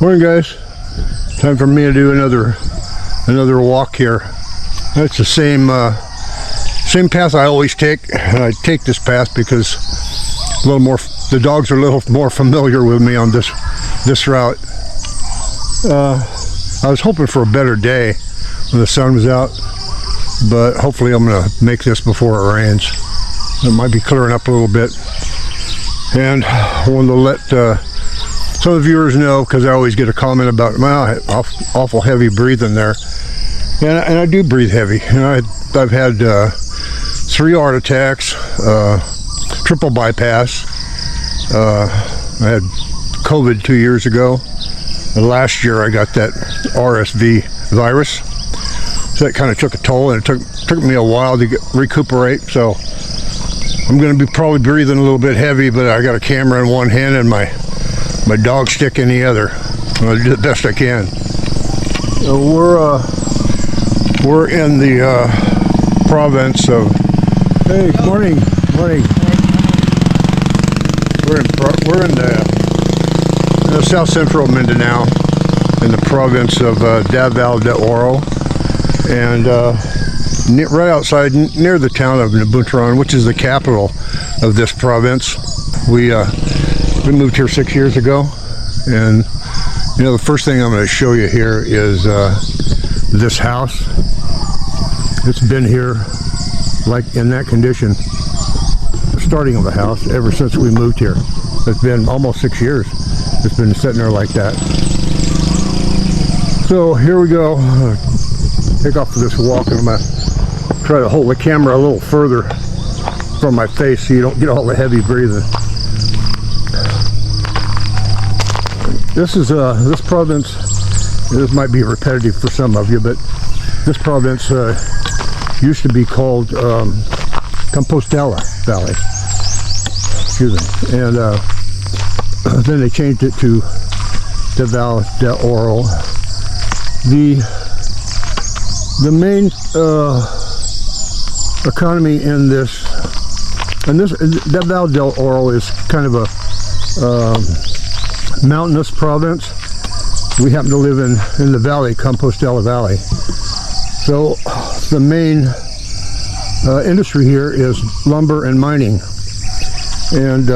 Morning, guys. Time for me to do another walk here. That's the same path I always take. I take this path because a little more. The dogs are a little more familiar with me on this route. I was hoping for a better day when the sun was out, but hopefully I'm gonna make this before it rains. It might be clearing up a little bit, and I wanted to let some of the viewers know, because I always get a comment about, well, awful heavy breathing there, and I do breathe heavy. And I've had 3 heart attacks, triple bypass. I had COVID 2 years ago, and last year I got that RSV virus. So that kind of took a toll, and it took me a while to recuperate. So I'm going to be probably breathing a little bit heavy, but I got a camera in one hand and my dog stick in the other. I'll do the best I can. So we're in the province of. Hey, good morning. We're in the south central Mindanao, in the province of Davao de Oro, and right outside, near the town of Nabunturan, which is the capital of this province. We moved here 6 years ago, and the first thing I'm going to show you here is this house. It's been here like in that condition, the starting of the house, ever since we moved here. It's been almost 6 years. It's been sitting there like that. So here we go. Take off for this walk, and I'm going to try to hold the camera a little further from my face so you don't get all the heavy breathing. This is this province. This might be repetitive for some of you, but this province used to be called Compostela Valley. Excuse me. And then they changed it to Davao de Oro. The main economy in this Davao del Oro is kind of a mountainous province. We happen to live in the valley, Compostela Valley. So the main industry here is lumber and mining, and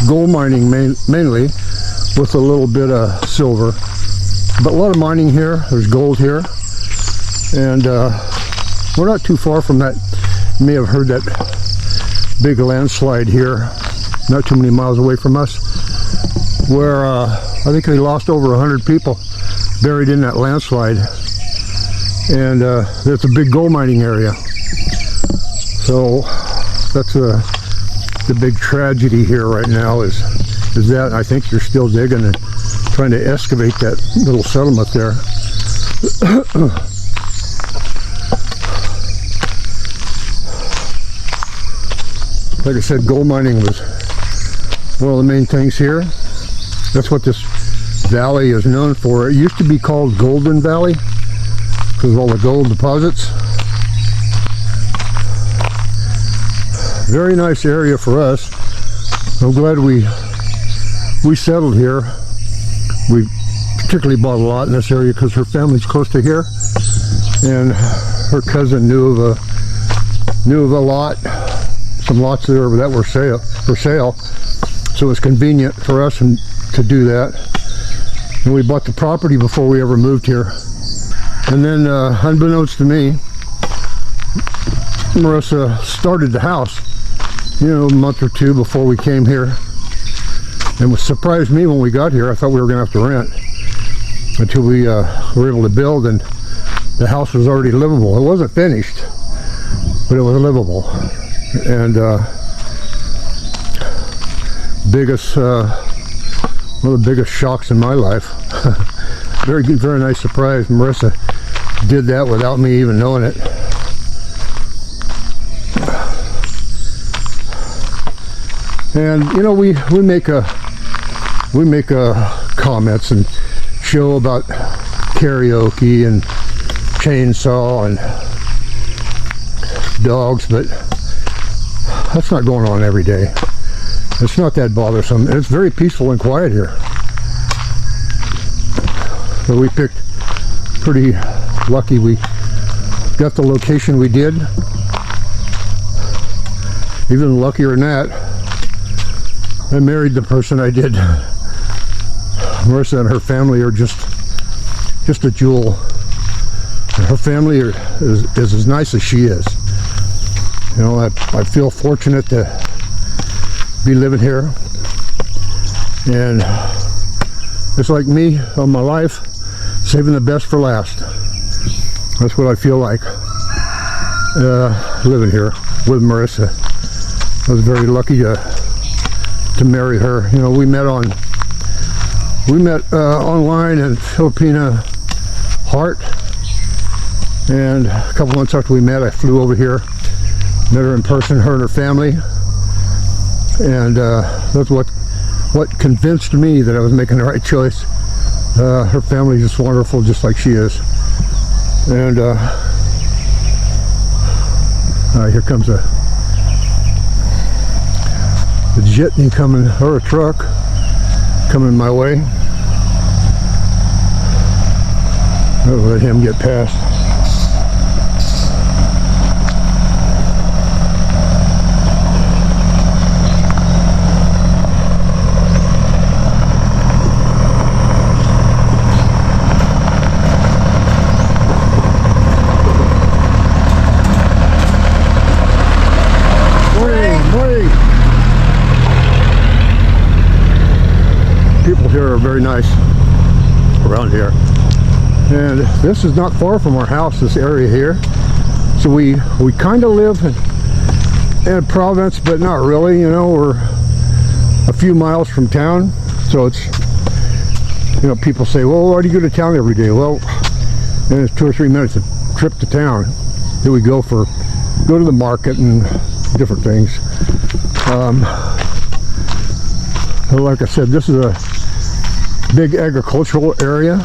gold mining mainly, with a little bit of silver, but a lot of mining here. There's gold here, and we're not too far from that. You may have heard that big landslide here, not too many miles away from us, where I think they lost over 100 people buried in that landslide, and it's a big gold mining area. So that's the big tragedy here right now is that I think they're still digging and trying to excavate that little settlement there. Like I said, gold mining was one of the main things here. That's what this valley is known for. It used to be called Golden Valley because of all the gold deposits. Very nice area for us. I'm glad we settled here. We particularly bought a lot in this area because her family's close to here, and her cousin knew of a lot, some lots there that were for sale. So it was convenient for us to do that. And we bought the property before we ever moved here. And then, unbeknownst to me, Marissa started the house, a month or two before we came here. And what surprised me when we got here, I thought we were going to have to rent until we were able to build, and the house was already livable. It wasn't finished, but it was livable. And one of the biggest shocks in my life. Very good, very nice surprise. Marissa did that without me even knowing it. And we make comments and show about karaoke and chainsaw and dogs, but that's not going on every day. It's not that bothersome. It's very peaceful and quiet here. So we picked pretty lucky. We got the location we did. Even luckier than that, I married the person I did. Marissa and her family are just a jewel. Her family is as nice as she is. You know, I feel fortunate to be living here, and it's like me all my life, saving the best for last. That's what I feel like living here with Marissa. I was very lucky to marry her. You know, we met online in Filipina Heart, and a couple months after we met, I flew over here, met her in person, her and her family, and that's what convinced me that I was making the right choice. Her family is just wonderful, just like she is. And here comes a jitney coming, or a truck coming my way. I'll let him get past. People here are very nice around here, and this is not far from our house, this area here. So we kind of live in a province, but not really. You know, we're a few miles from town, so it's, you know, people say, well, why do you go to town every day? Well, and it's 2 or 3 minutes a trip to town. Then we go to the market and different things. Like I said, this is a big agricultural area,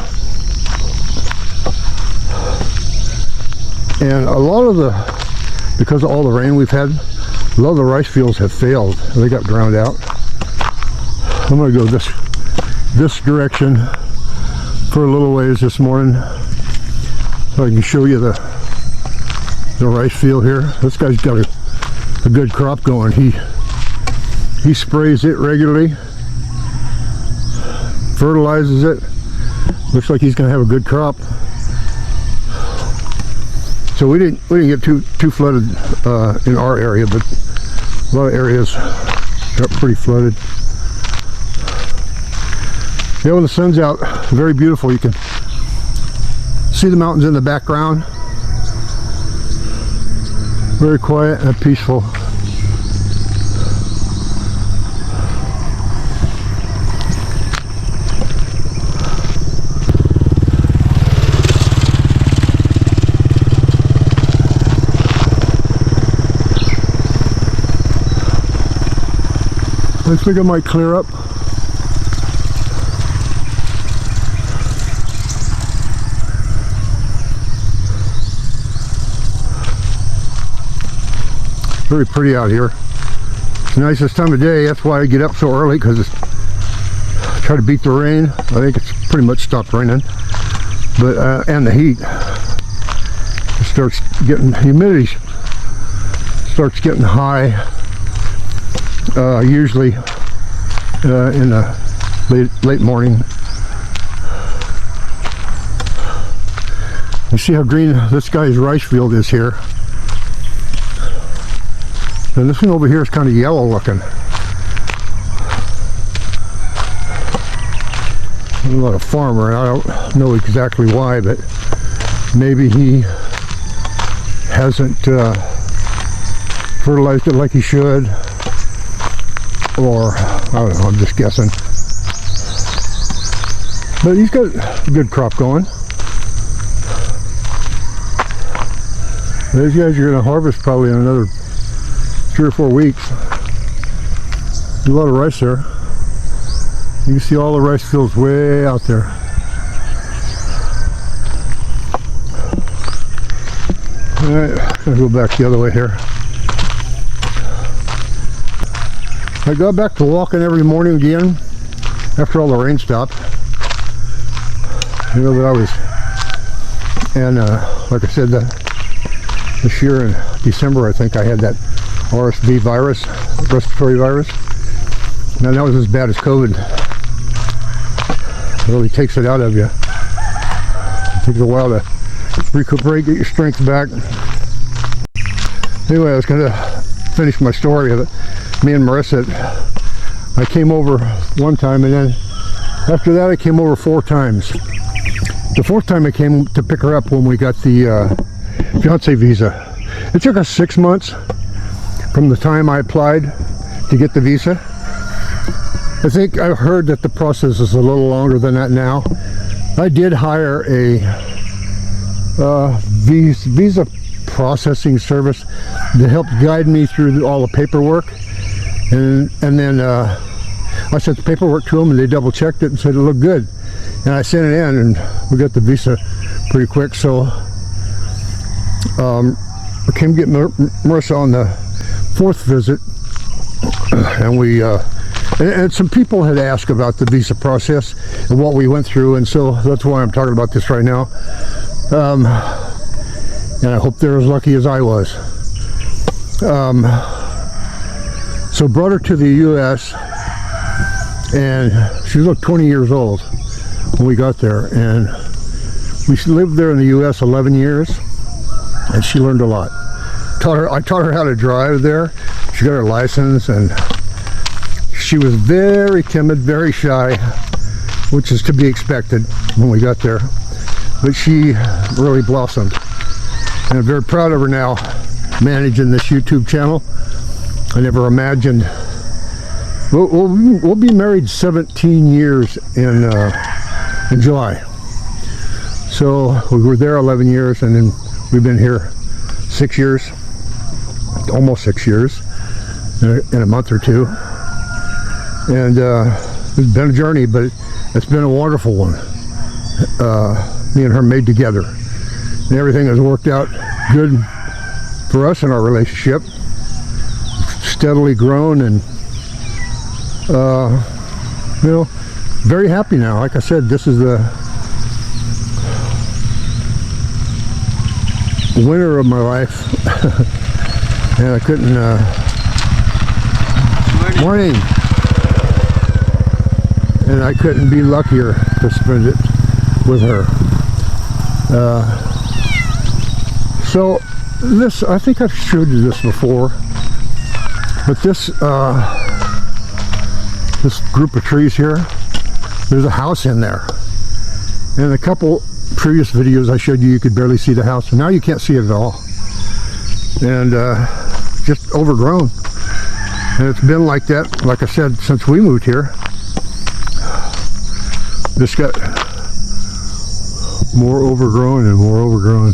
and a lot of because of all the rain we've had, a lot of the rice fields have failed. They got drowned out. I'm going to go this direction for a little ways this morning, so I can show you the rice field here. This guy's got a good crop going. He sprays it regularly, fertilizes it. Looks like he's going to have a good crop. So we didn't get too flooded in our area, but a lot of areas got pretty flooded. Yeah, when the sun's out, very beautiful. You can see the mountains in the background. Very quiet and peaceful. I think I might clear up. Very pretty out here. It's the nicest time of day. That's why I get up so early, because I try to beat the rain. I think it's pretty much stopped raining, but and the heat. It starts getting, humidity starts getting high. Usually in the late morning. You see how green this guy's rice field is here, and this one over here is kind of yellow looking. I'm not a farmer, and I don't know exactly why, but maybe he hasn't fertilized it like he should. Or, I don't know, I'm just guessing. But he's got a good crop going. These guys are going to harvest probably in another 3 or 4 weeks. There's a lot of rice there. You can see all the rice fields way out there. Alright, I'm going to go back the other way here. I got back to walking every morning again after all the rain stopped. You know that I was, and like I said, this year in December, I think I had that RSV virus, respiratory virus. Now that was as bad as COVID. It really takes it out of you. It takes a while to recuperate, get your strength back. Anyway, I was going to finish my story of it. Me and Marissa, I came over one time, and then after that I came over 4 times. The 4th time I came to pick her up when we got the fiance visa. It took us 6 months from the time I applied to get the visa. I think I heard that the process is a little longer than that now. I did hire a visa processing service that helped guide me through all the paperwork, and then I sent the paperwork to them, and they double checked it and said it looked good, and I sent it in, and we got the visa pretty quick. So I came to get Marissa on the 4th visit, and we and some people had asked about the visa process and what we went through, and so that's why I'm talking about this right now. And I hope they're as lucky as I was. So brought her to the U.S. and she was like 20 years old when we got there, and we lived there in the U.S. 11 years, and she learned a lot. I taught her how to drive there. She got her license, and she was very timid, very shy, which is to be expected when we got there, but she really blossomed. And I'm very proud of her now, managing this YouTube channel. I never imagined. We'll be married 17 years in July. So we were there 11 years, and then we've been here 6 years, almost 6 years, in a month or 2. And it's been a journey, but it's been a wonderful one. Me and her made together. And everything has worked out good for us in our relationship. Steadily grown, and you know, very happy now. Like I said, this is the winter of my life. And I couldn't morning. And I couldn't be luckier to spend it with her. So this, I think I've showed you this before, but this this group of trees here, there's a house in there. In a couple previous videos I showed you, you could barely see the house, and now you can't see it at all. And just overgrown. And it's been like that, like I said, since we moved here. This got more overgrown and more overgrown.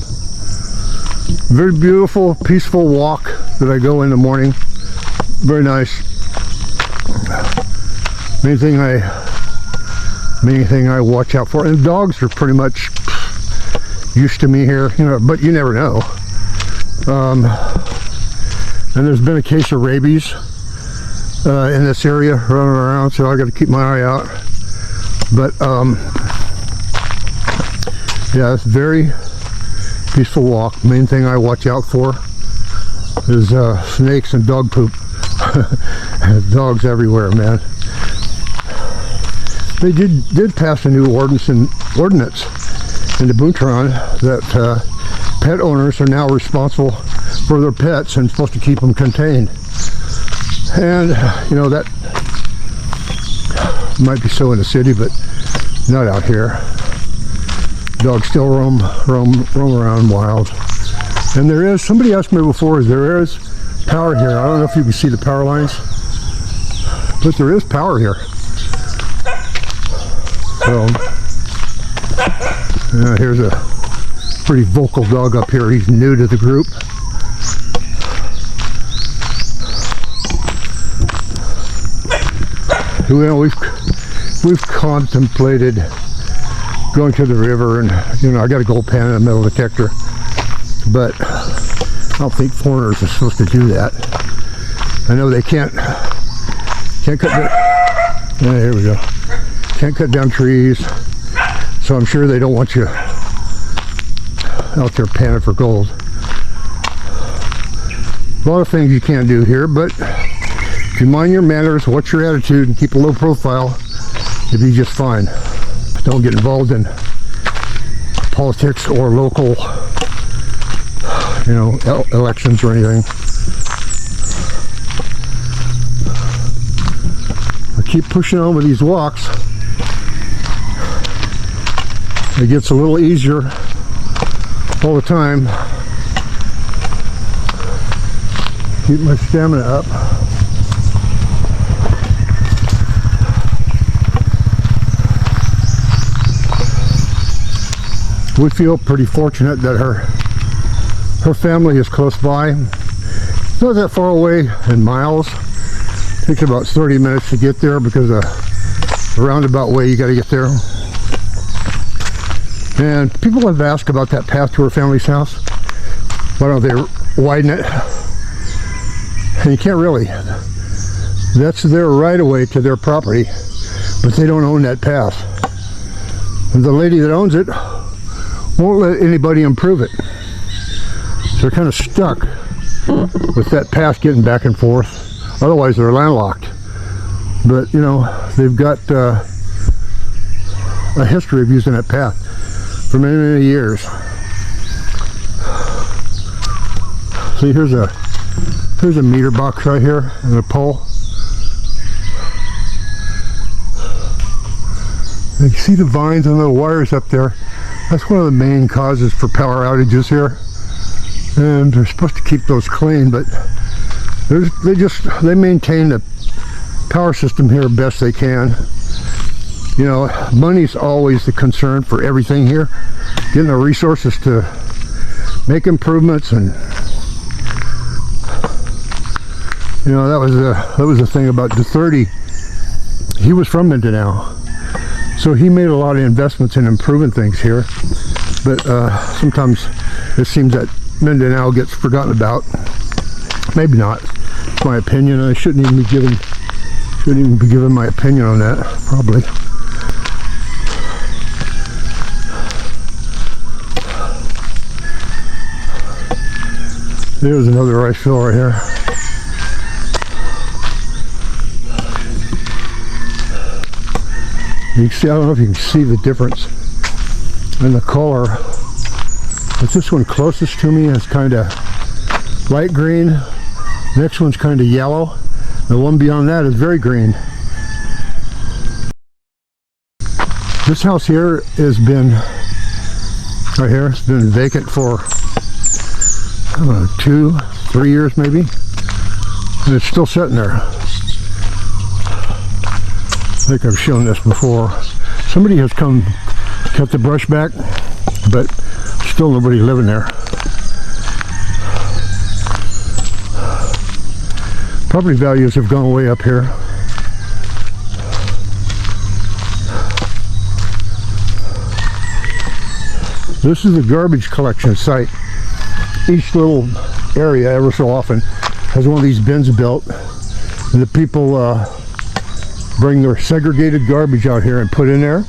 Very beautiful, peaceful walk that I go in the morning. Very nice. Main thing I watch out for, and dogs are pretty much used to me here, you know, but you never know. And there's been a case of rabies in this area running around, so I got to keep my eye out. But yeah, it's very peaceful walk. Main thing I watch out for is snakes and dog poop. Dogs everywhere, man. They did pass a new ordinance in the Buntron that pet owners are now responsible for their pets and supposed to keep them contained. And you know, that might be so in the city, but not out here. Dogs still roam around wild. And there is, somebody asked me before, there is power here. I don't know if you can see the power lines, but there is power here. So here's a pretty vocal dog up here. He's new to the group. Well, we've contemplated going to the river, and you know, I got a gold pan in the metal detector, but I don't think foreigners are supposed to do that. I know they can't cut down, here we go, can't cut down trees, So I'm sure they don't want you out there panning for gold. A lot of things you can't do here, but if you mind your manners, watch your attitude, and keep a low profile, you'll be just fine. Don't get involved in politics or local, elections or anything. I keep pushing on with these walks. It gets a little easier all the time. Keep my stamina up. We feel pretty fortunate that her family is close by. It's not that far away in miles. It takes about 30 minutes to get there because of the roundabout way you got to get there. And people have asked about that path to her family's house. Why don't they widen it? And you can't really. That's their right of way to their property, but they don't own that path. And the lady that owns it won't let anybody improve it. So they're kind of stuck with that path getting back and forth. Otherwise they're landlocked. But they've got a history of using that path for many, many years. See, here's a meter box right here and a pole. You can see the vines and the wires up there. That's one of the main causes for power outages here, and they're supposed to keep those clean, but they maintain the power system here best they can. Money's always the concern for everything here, getting the resources to make improvements. And that was the thing about DeThirty. He was from Mindanao, so he made a lot of investments in improving things here, but sometimes it seems that Mindanao gets forgotten about. Maybe not. It's my opinion. I shouldn't even be giving my opinion on that, probably. There's another rice field right here. You can see, I don't know if you can see the difference in the color. But this one closest to me is kind of light green. Next one's kind of yellow. The one beyond that is very green. This house here has been, right here, it's been vacant for, I don't know, 2-3 years maybe. And it's still sitting there. I think I've shown this before. Somebody has come cut the brush back, but still nobody living there. Property values have gone way up here. This is a garbage collection site. Each little area, ever so often, has one of these bins built, and the people bring their segregated garbage out here and put in there.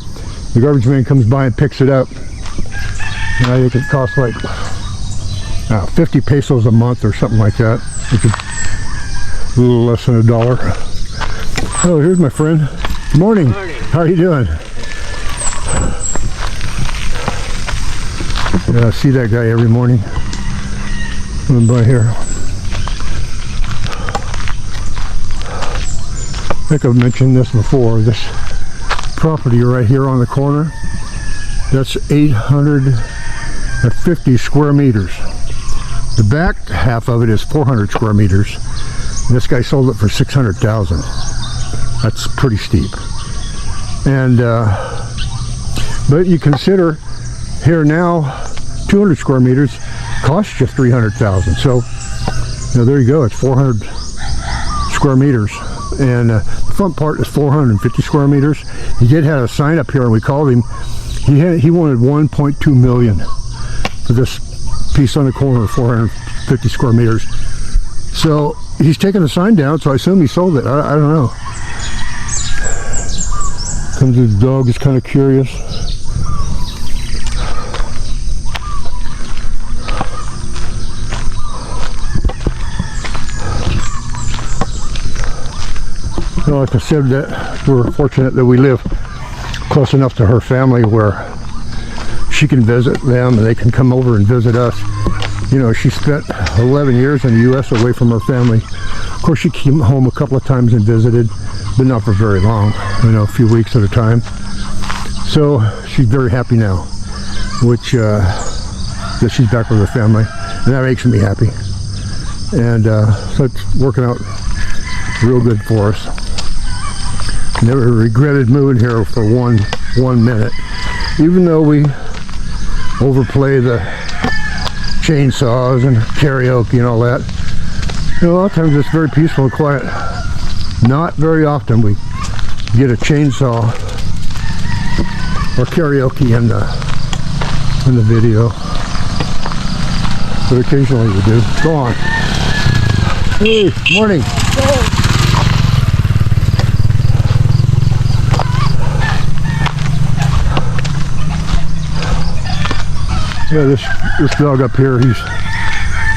The garbage man comes by and picks it up. And I think it costs like 50 pesos a month or something like that. Which is a little less than $1. Oh, here's my friend. Good morning. Good morning. How are you doing? Yeah, I see that guy every morning. Coming by here. I think I've mentioned this before. This property right here on the corner, that's 850 square meters. The back half of it is 400 square meters. And this guy sold it for 600,000. That's pretty steep. And but you consider here now 200 square meters costs you 300,000. So there you go. It's 400 square meters. And the front part is 450 square meters. He did have a sign up here, and we called him. He wanted 1.2 million for this piece on the corner of 450 square meters. So he's taking the sign down, so I assume he sold it. I don't know. Comes his dog, is kind of curious. So like I said, that we're fortunate that we live close enough to her family where she can visit them and they can come over and visit us. You know, she spent 11 years in the U.S. away from her family. Of course, she came home a couple of times and visited, but not for very long, you know, a few weeks at a time. So she's very happy now, which that she's back with her family, and that makes me happy. And so it's working out real good for us. Never regretted moving here for one minute, even though we overplay the chainsaws and karaoke and all that. You know, a lot of times it's very peaceful and quiet. Not very often we get a chainsaw or karaoke in the video, but occasionally we do. Go on. Hey, morning. Yeah, this dog up here, he's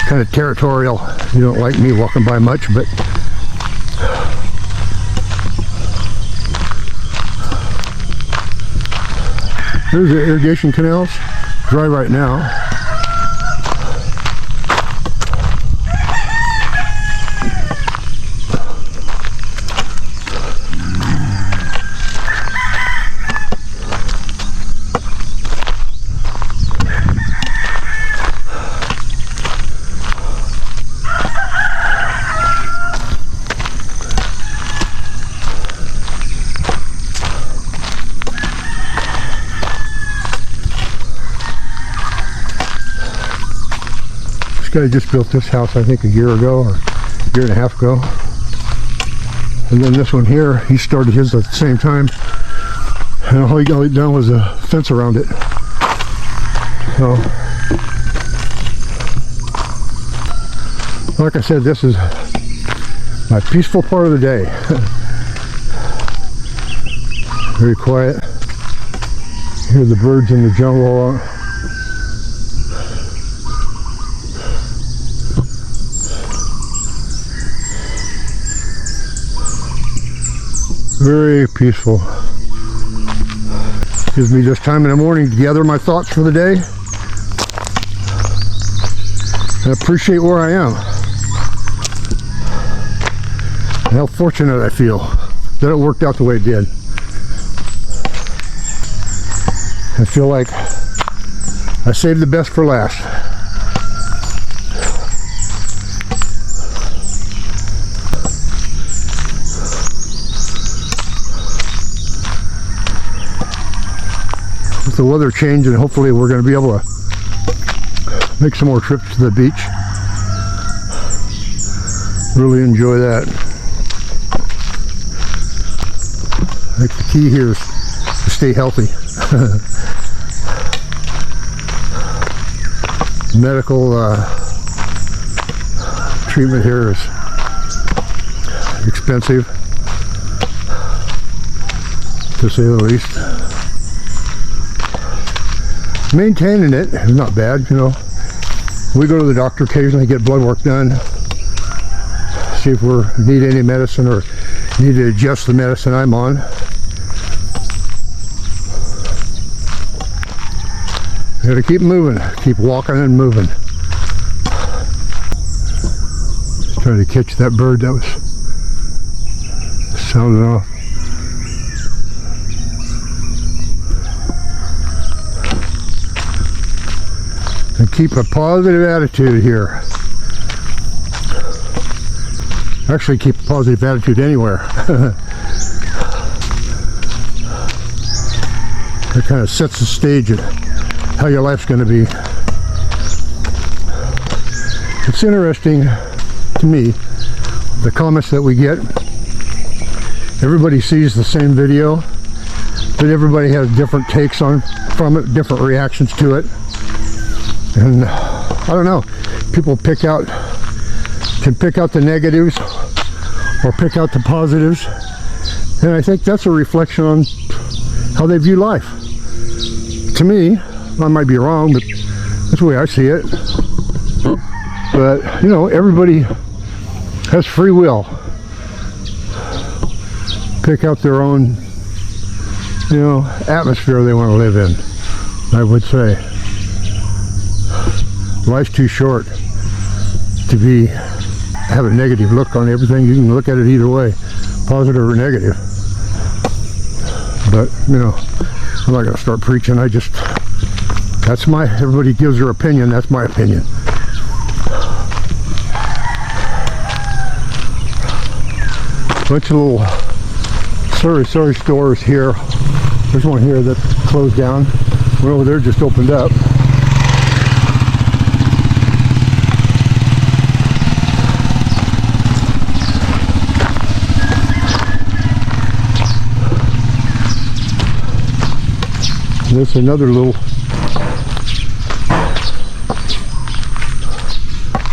kind of territorial. He don't like me walking by much, but there's the irrigation canals, dry right now. This guy just built this house, I think, a year ago or a year and a half ago. And then this one here, he started his at the same time. And all he got done was a fence around it. So, like I said, this is my peaceful part of the day. Very quiet. Hear the birds in the jungle. Very peaceful. Gives me just time in the morning to gather my thoughts for the day and appreciate where I am and how fortunate I feel that it worked out the way it did. I feel like I saved the best for last. The weather changed, and hopefully we're going to be able to make some more trips to the beach. Really enjoy that. I think the key here is to stay healthy. Medical treatment here is expensive, to say the least. Maintaining it is not bad, you know. We go to the doctor occasionally, get blood work done, see if we need any medicine or need to adjust the medicine I'm on. Gotta keep moving, keep walking and moving. Just trying to catch that bird that was sounding off. And keep a positive attitude here. Actually, keep a positive attitude anywhere. That kind of sets the stage of how your life's going to be. It's interesting to me, the comments that we get. Everybody sees the same video, but everybody has different takes from it, different reactions to it. And I don't know, people can pick out the negatives or pick out the positives, and I think that's a reflection on how they view life. To me, I might be wrong, but that's the way I see it. But you know, everybody has free will. pick out their own, you know, atmosphere they want to live in, I would say. Life's too short to have a negative look on everything. You can look at it either way, positive or negative. But, you know, I'm not going to start preaching. Everybody gives their opinion. That's my opinion. Bunch of little sorry stores here. There's one here that's closed down. One over there just opened up. There's another little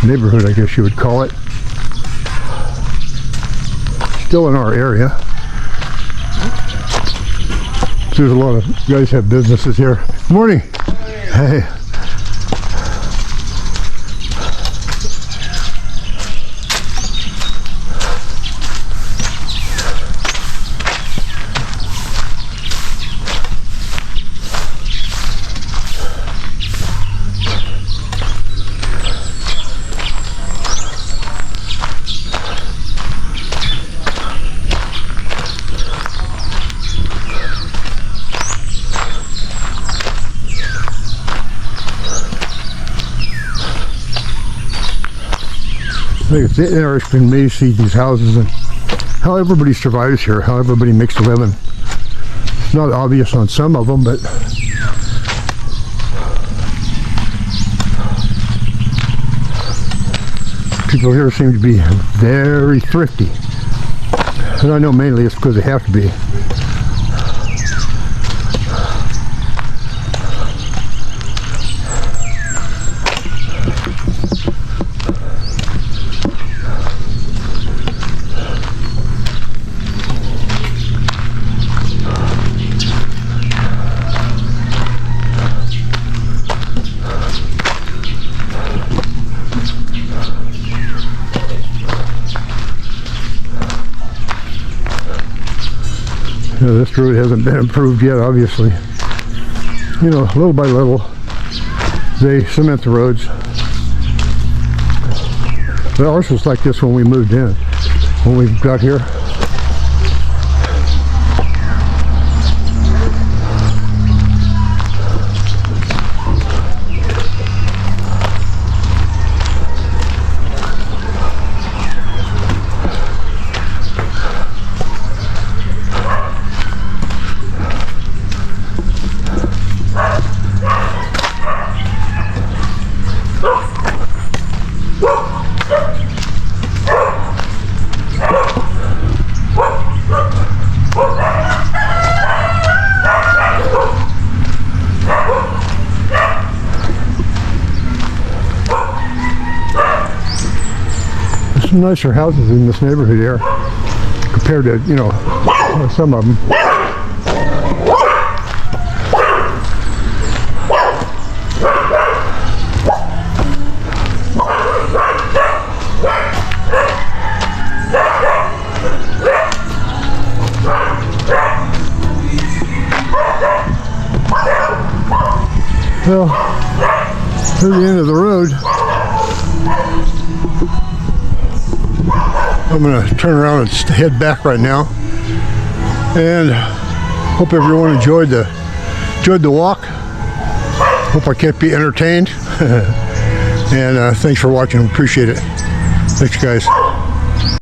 neighborhood, I guess you would call it. Still in our area. There's a lot of guys have businesses here. Good morning. Hey. I think it's interesting to me to see these houses and how everybody survives here, how everybody makes a living. It's not obvious on some of them, but people here seem to be very thrifty. And I know mainly it's because they have to be. You know, this road hasn't been improved yet, obviously. You know, little by little, they cement the roads. But ours was like this when we moved in, when we got here. Some nicer houses in this neighborhood here compared to, you know, some of them. Well, to the end of the road. I'm going to turn around and head back right now, and hope everyone enjoyed the walk. Hope I kept you entertained, and thanks for watching. Appreciate it. Thanks, guys.